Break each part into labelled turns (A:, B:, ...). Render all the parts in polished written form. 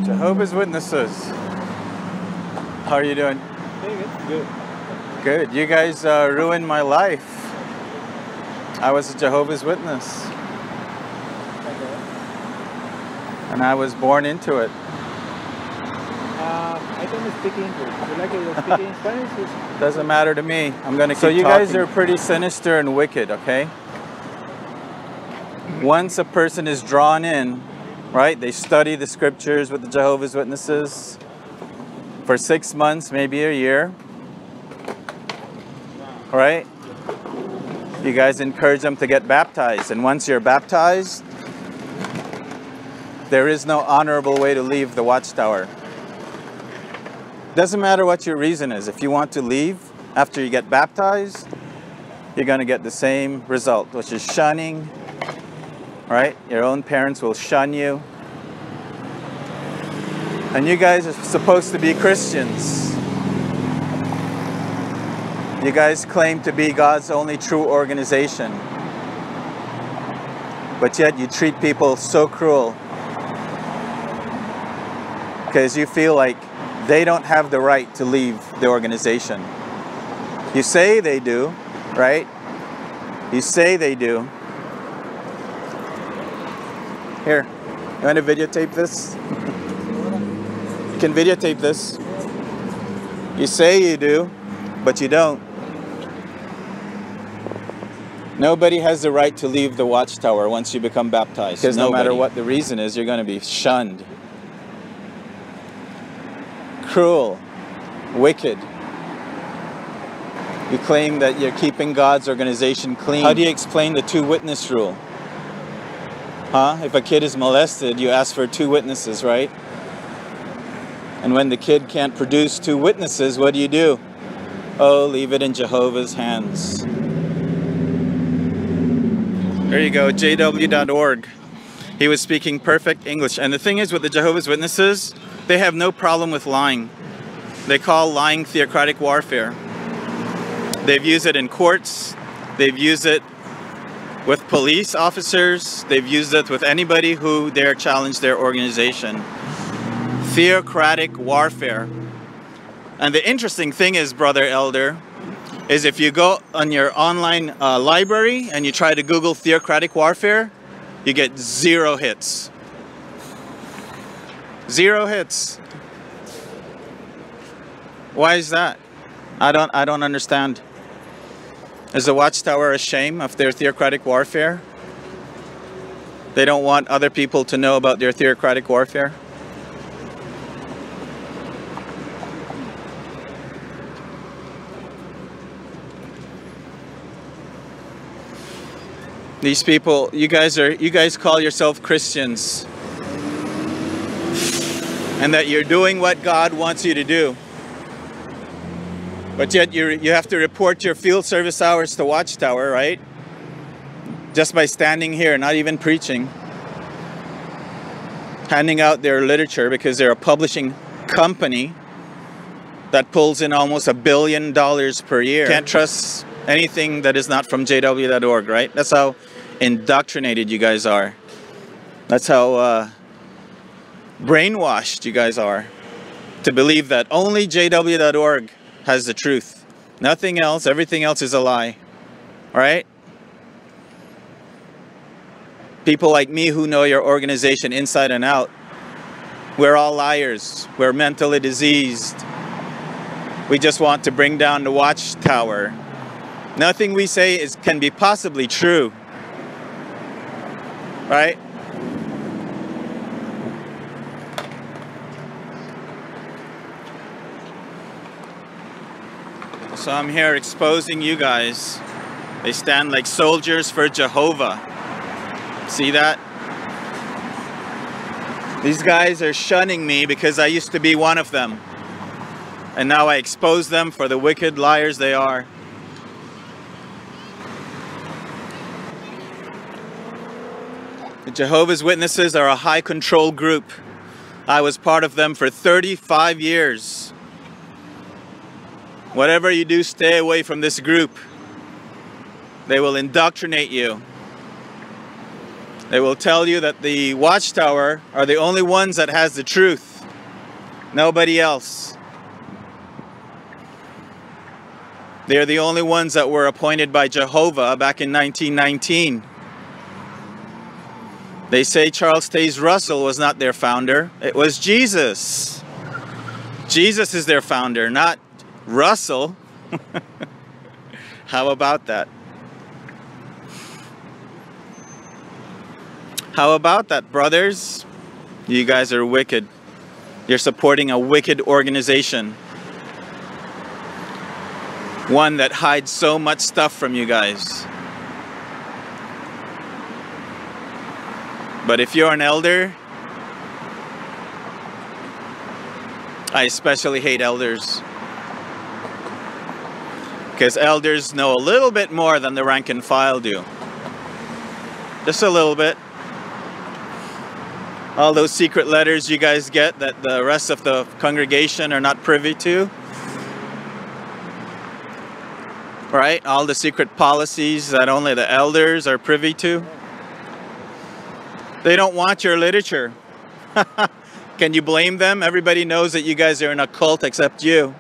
A: Jehovah's Witnesses. How are you doing?
B: Good.
A: Good. You guys ruined my life. I was a Jehovah's Witness. And I was born into it.
B: I can speak English. You like to speak in Spanish?
A: Doesn't matter to me. I'm going to keep talking. So you guys are pretty sinister and wicked, okay? Once a person is drawn in, right? They study the scriptures with the Jehovah's Witnesses for 6 months, maybe a year. Right? You guys encourage them to get baptized. And once you're baptized, there is no honorable way to leave the watchtower. Doesn't matter what your reason is. If you want to leave after you get baptized, you're going to get the same result, which is shunning, right? Your own parents will shun you. And you guys are supposed to be Christians. You guys claim to be God's only true organization. But yet you treat people so cruel. Because you feel like they don't have the right to leave the organization. You say they do, right? You say they do. Here, you want to videotape this? You can videotape this. You say you do, but you don't. Nobody has the right to leave the watchtower once you become baptized. Because no matter what the reason is, you're going to be shunned. Cruel, wicked. You claim that you're keeping God's organization clean. How do you explain the 2-witness rule? Huh? If a kid is molested, you ask for 2 witnesses, right? And when the kid can't produce 2 witnesses, what do? Oh, leave it in Jehovah's hands. There you go, jw.org. He was speaking perfect English. And the thing is with the Jehovah's Witnesses, they have no problem with lying. They call lying theocratic warfare. They've used it in courts. They've used it with police officers. They've used it with anybody who dare challenge their organization. Theocratic warfare. And the interesting thing is, Brother Elder, is if you go on your online library and you try to Google theocratic warfare, you get 0 hits. 0 hits. Why is that? I don't understand. Is the watchtower ashamed of their theocratic warfare? They don't want other people to know about their theocratic warfare? These people, you guys call yourself Christians. And that you're doing what God wants you to do. But yet you have to report your field service hours to Watchtower, right? Just by standing here, not even preaching. Handing out their literature because they're a publishing company that pulls in almost $1 billion per year. Can't trust anything that is not from jw.org, right? That's how indoctrinated you guys are. That's how brainwashed you guys are to believe that only jw.org has the truth. Nothing else, everything else is a lie. Right? People like me who know your organization inside and out, we're all liars. We're mentally diseased. We just want to bring down the watchtower. Nothing we say can be possibly true. Right? So I'm here exposing you guys. They stand like soldiers for Jehovah. See that? These guys are shunning me because I used to be one of them. And now I expose them for the wicked liars they are. The Jehovah's Witnesses are a high control group. I was part of them for 35 years. Whatever you do, stay away from this group. They will indoctrinate you. They will tell you that the Watchtower are the only ones that has the truth. Nobody else. They're the only ones that were appointed by Jehovah back in 1919. They say Charles Taze Russell was not their founder. It was Jesus. Jesus is their founder, not Russell. How about that? How about that, brothers? You guys are wicked. You're supporting a wicked organization. One that hides so much stuff from you guys. But if you're an elder, I especially hate elders. Because elders know a little bit more than the rank and file do. Just a little bit. All those secret letters you guys get that the rest of the congregation are not privy to. Right? All the secret policies that only the elders are privy to. They don't want your literature. Can you blame them? Everybody knows that you guys are in a cult except you.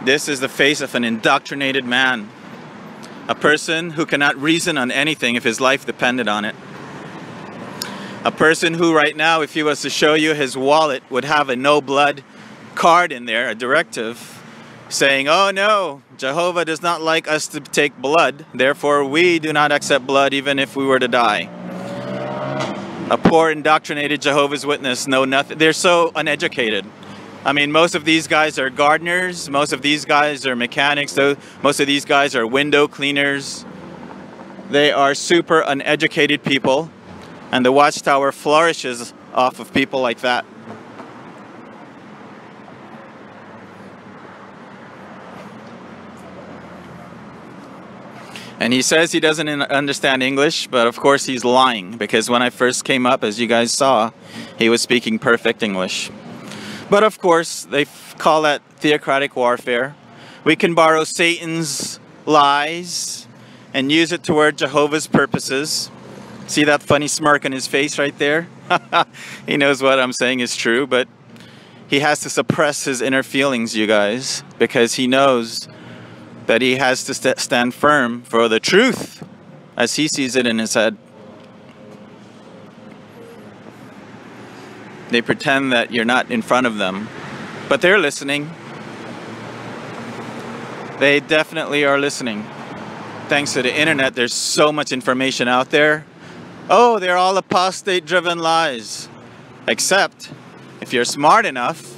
A: This is the face of an indoctrinated man. A person who cannot reason on anything if his life depended on it. A person who right now, if he was to show you his wallet, would have a no blood card in there, a directive, saying, oh no, Jehovah does not like us to take blood, therefore we do not accept blood even if we were to die. A poor indoctrinated Jehovah's Witness know nothing. They're so uneducated. I mean, most of these guys are gardeners, most of these guys are mechanics, most of these guys are window cleaners. They are super uneducated people, and the Watchtower flourishes off of people like that. And he says he doesn't understand English, but of course he's lying, because when I first came up, as you guys saw, he was speaking perfect English. But of course, they call that theocratic warfare. We can borrow Satan's lies and use it toward Jehovah's purposes. See that funny smirk on his face right there? He knows what I'm saying is true, but he has to suppress his inner feelings, you guys, because he knows that he has to stand firm for the truth as he sees it in his head. They pretend that you're not in front of them, but they're listening. They definitely are listening. Thanks to the internet, there's so much information out there. Oh, they're all apostate-driven lies. Except, if you're smart enough,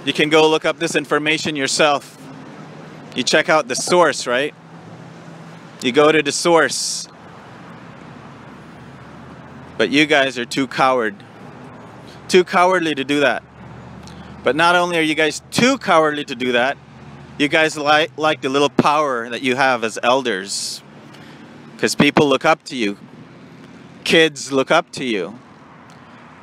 A: you can go look up this information yourself. You check out the source, right? You go to the source. But you guys are too cowardly to do that. But not only are you guys too cowardly to do that, you guys like the little power that you have as elders. Because people look up to you. Kids look up to you.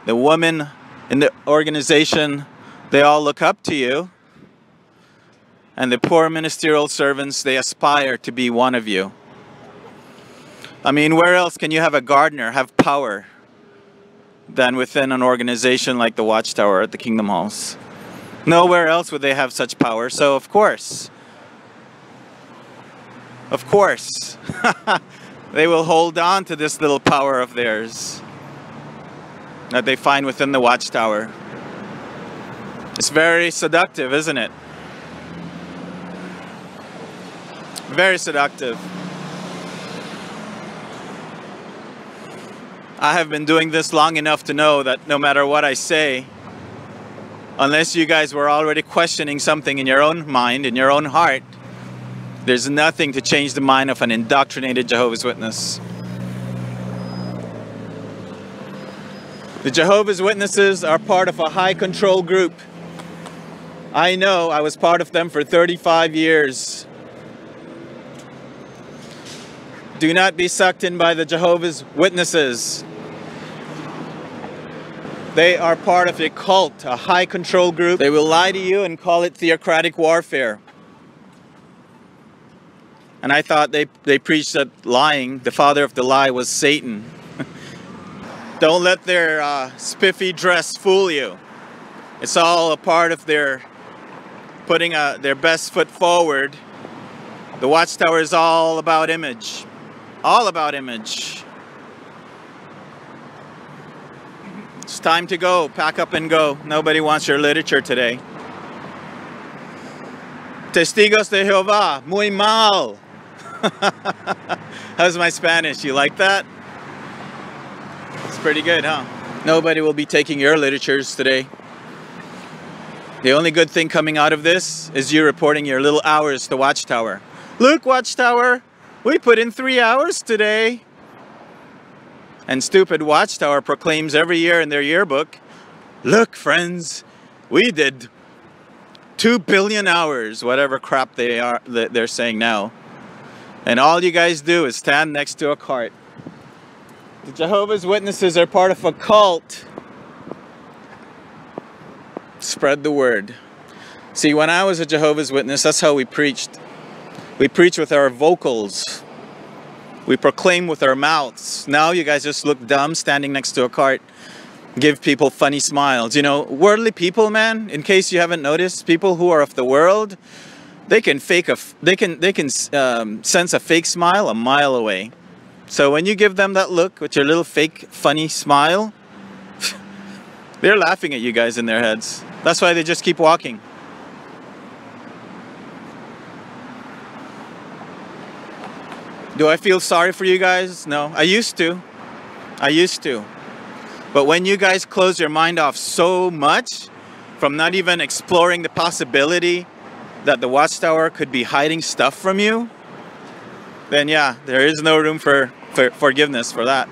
A: The women in the organization, they all look up to you. And the poor ministerial servants, they aspire to be one of you. I mean, where else can you have a gardener have power than within an organization like the Watchtower at the Kingdom Halls? Nowhere else would they have such power. So of course, they will hold on to this little power of theirs that they find within the Watchtower. It's very seductive, isn't it? Very seductive. I have been doing this long enough to know that no matter what I say, unless you guys were already questioning something in your own mind, in your own heart, there's nothing to change the mind of an indoctrinated Jehovah's Witness. The Jehovah's Witnesses are part of a high control group. I know, I was part of them for 35 years. Do not be sucked in by the Jehovah's Witnesses. They are part of a cult, a high control group. They will lie to you and call it theocratic warfare. And I thought they preached that lying, the father of the lie, was Satan. Don't let their spiffy dress fool you. It's all a part of their putting their best foot forward. The Watchtower is all about image. All about image. It's time to go. Pack up and go. Nobody wants your literature today. Testigos de Jehovah. Muy mal. How's my Spanish? You like that? It's pretty good, huh? Nobody will be taking your literatures today. The only good thing coming out of this is you reporting your little hours to Watchtower. Look, Watchtower, we put in 3 hours today. And stupid Watchtower proclaims every year in their yearbook, look, friends, we did 2 billion hours, whatever crap they're saying now. And all you guys do is stand next to a cart. The Jehovah's Witnesses are part of a cult. Spread the word. See, when I was a Jehovah's Witness, that's how we preached. We preach with our vocals. We proclaim with our mouths. Now you guys just look dumb standing next to a cart. Give people funny smiles. You know, worldly people, man, in case you haven't noticed, people who are of the world, they can sense a fake smile a mile away. So when you give them that look with your little fake funny smile, they're laughing at you guys in their heads. That's why they just keep walking. Do I feel sorry for you guys? No, I used to. I used to. But when you guys close your mind off so much from not even exploring the possibility that the Watchtower could be hiding stuff from you, then yeah, there is no room for forgiveness for that.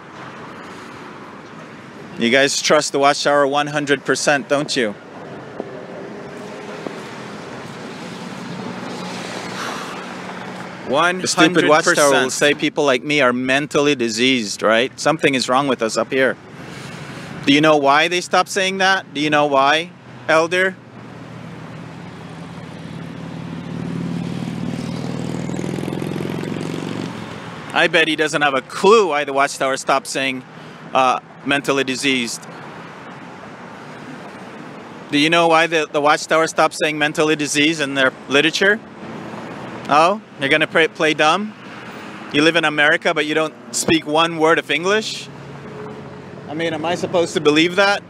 A: You guys trust the Watchtower 100%, don't you? The stupid Watchtower will say people like me are mentally diseased, right? Something is wrong with us up here. Do you know why they stopped saying that? Do you know why, Elder? I bet he doesn't have a clue why the Watchtower stopped saying mentally diseased. Do you know why the Watchtower stopped saying mentally diseased in their literature? Oh, you're gonna play dumb? You live in America, but you don't speak one word of English? I mean, am I supposed to believe that?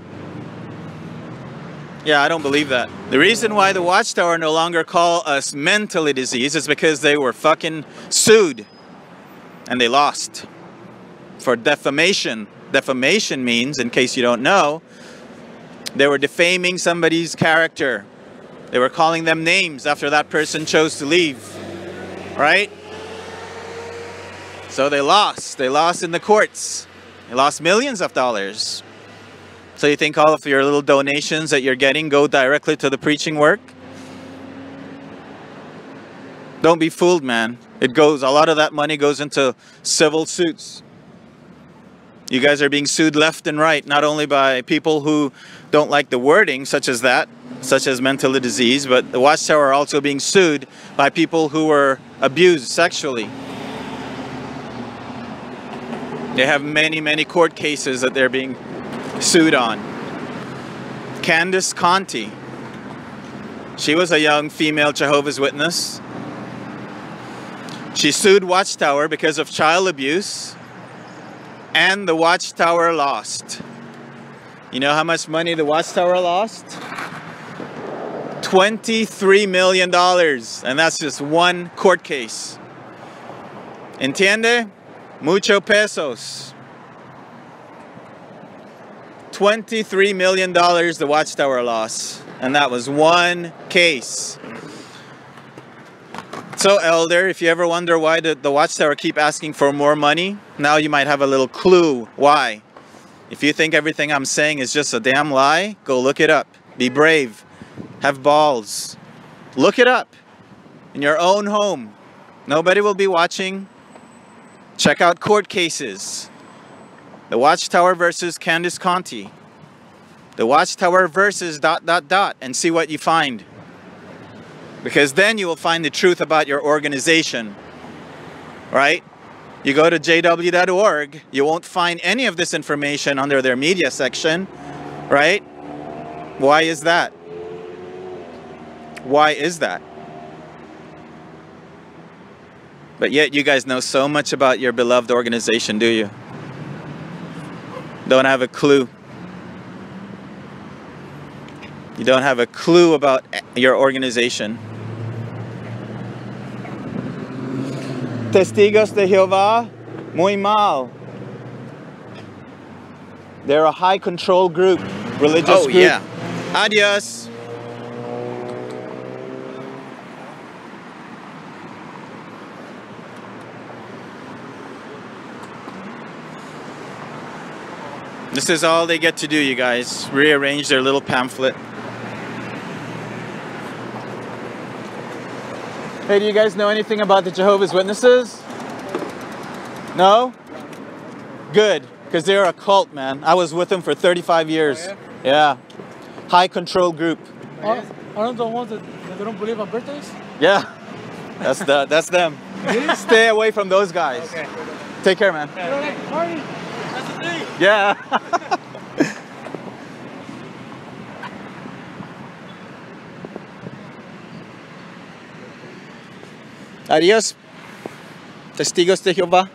A: Yeah, I don't believe that. The reason why the Watchtower no longer call us mentally diseased is because they were fucking sued. And they lost. For defamation. Defamation means, in case you don't know, they were defaming somebody's character. They were calling them names after that person chose to leave. Right? So they lost. They lost in the courts. They lost millions of dollars. So you think all of your little donations that you're getting go directly to the preaching work? Don't be fooled, man. A lot of that money goes into civil suits. You guys are being sued left and right, not only by people who don't like the wording, such as that, such as mentally diseased, but the Watchtower are also being sued by people who were abused sexually. They have many, many court cases that they're being sued on. Candace Conti. She was a young female Jehovah's Witness. She sued Watchtower because of child abuse, and the Watchtower lost. You know how much money the Watchtower lost? $23 million, and that's just one court case. Entiende? Mucho pesos. $23 million the Watchtower lost, and that was one case. So, Elder, if you ever wonder why the Watchtower keep asking for more money, now you might have a little clue why. If you think everything I'm saying is just a damn lie, go look it up. Be brave. Have balls. Look it up in your own home. Nobody will be watching. Check out court cases. The Watchtower versus Candace Conti. The Watchtower versus ... and see what you find. Because then you will find the truth about your organization. right? You go to jw.org, you won't find any of this information under their media section, right? Why is that? Why is that? But yet you guys know so much about your beloved organization, do you? Don't have a clue. You don't have a clue about your organization. Testigos de Jehovah, muy mal. They're a high control group, religious group. Yeah. Adios. This is all they get to do, you guys. Rearrange their little pamphlet. Hey, do you guys know anything about the Jehovah's Witnesses? No? Good, because they're a cult, man. I was with them for 35 years. Oh, yeah? Yeah. High control group.
B: Aren't the ones that don't believe on birthdays?
A: Yeah. That's them. Stay away from those guys. Okay. Take care, man.
B: You don't like to party? That's the thing.
A: Yeah. Adiós, testigos de Jehová.